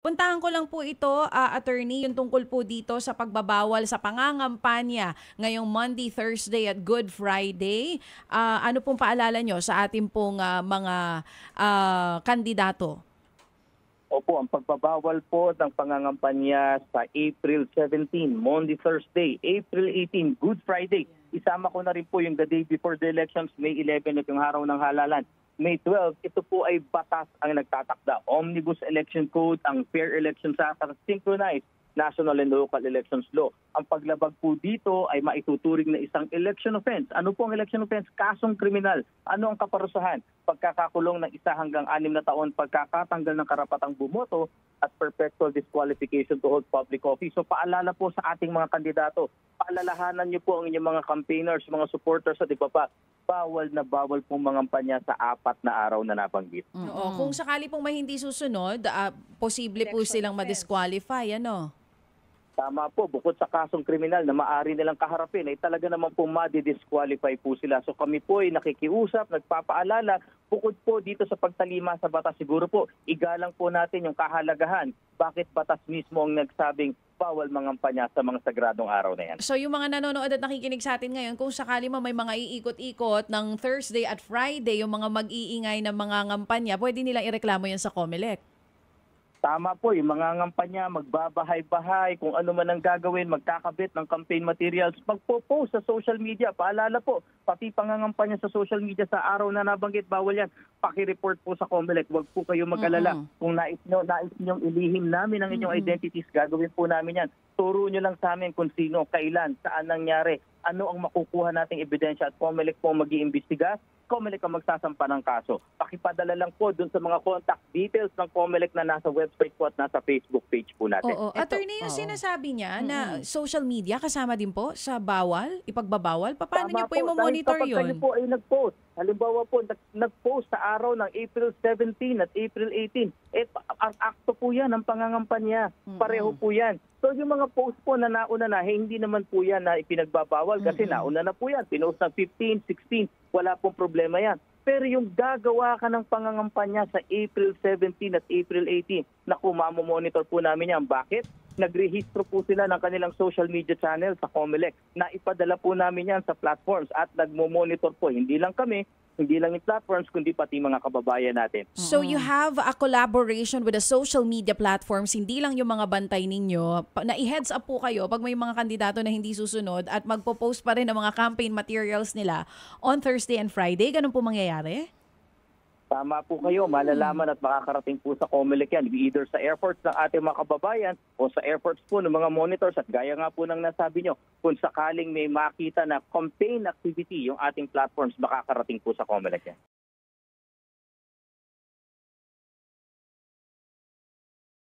Puntahan ko lang po ito, attorney, yung tungkol po dito sa pagbabawal sa pangangampanya ngayong Monday, Thursday at Good Friday. Ano pong paalala nyo sa ating pong mga kandidato? Opo, ang pagbabawal po ng pangangampanya sa April 17, Monday, Thursday, April 18, Good Friday. Isama ko na rin po yung the day before the elections, May 11 at yung araw ng halalan. May 12, ito po ay batas ang nagtatakda. Omnibus Election Code, ang Fair Elections Act at Synchronized National and Local Elections Law. Ang paglabag po dito ay maituturing na isang election offense. Ano po ang election offense? Kasong kriminal. Ano ang kaparusahan? Pagkakakulong ng 1 hanggang 6 na taon, pagkakatanggal ng karapatang bumoto at perpetual disqualification to hold public office. So paalala po sa ating mga kandidato, paalalahanan niyo po ang inyong mga campaigners, mga supporters at iba pa, bawal na bawal pong mangampanya sa 4 na araw na nabanggit. Oo, kung sakali pong may hindi susunod, posible po silang ma-disqualify, ano? Tama po, bukod sa kasong kriminal na maaari nilang kaharapin, ay talaga naman po ma-disqualify po sila. So kami po ay nakikiusap, nagpapaalala, bukod po dito sa pagtalima sa batas, siguro po igalang po natin yung kahalagahan. Bakit batas mismo ang nagsabing bawal mangampanya sa mga sagradong araw na yan? So yung mga nanonood at nakikinig sa atin ngayon, kung sakali may mga iikot-ikot ng Thursday at Friday, yung mga mag-iingay na mga ngampanya, pwede nilang ireklamo yan sa COMELEC. Tama po, yung mga ngampanya, magbabahay-bahay, kung ano man ang gagawin, magkakabit ng campaign materials, magpo-post sa social media. Paalala po, pati pangangampanya sa social media sa araw na nabanggit, bawal yan. Paki-report po sa COMELEC, huwag po kayo mag-alala. Kung nais niyong ilihim namin ang inyong identities, gagawin po namin yan. Turo nyo lang sa amin kung sino, kailan, saan nangyari, ano ang makukuha nating ebidensya at COMELEC po mag-iimbestiga. COMELEC ang magsasampa ng kaso. Pakipadala lang po dun sa mga contact details ng COMELEC na nasa website po at nasa Facebook page po natin. Oo. Attorney, yung sinasabi niya na social media kasama din po sa bawal, ipagbabawal, paano niyo po i-monitor dahil kapag yun? kayo po ay nag-post, halimbawa po, nag-post sa araw ng April 17 at April 18, ang akto po yan, ang pangangampanya. Pareho po yan. So yung mga post po na nauna na, hindi naman po yan na ipinagbabawal kasi nauna na po yan. Pinost na 15, 16, wala pong problema yan. Pero yung gagawa ka ng pangangampanya sa April 17 at April 18, naku, mamomonitor po namin yan. Bakit? Nagrehistro po sila ng kanilang social media channel sa COMELEC. Naipadala po namin yan sa platforms at nagmo-monitor po. Hindi lang kami, hindi lang yung platforms, kundi pati mga kababayan natin. So you have a collaboration with the social media platforms, hindi lang yung mga bantay ninyo. Na-i-heads up po kayo pag may mga kandidato na hindi susunod at magpo-post pa rin ng mga campaign materials nila on Thursday and Friday. Ganun po mangyayari? Tama po kayo, malalaman at makakarating po sa COMELEC yan, either sa airports ng ating mga kababayan o sa airports po ng mga monitors. At gaya nga po ng nasabi nyo, kung sakaling may makita na campaign activity yung ating platforms, makakarating po sa COMELEC yan.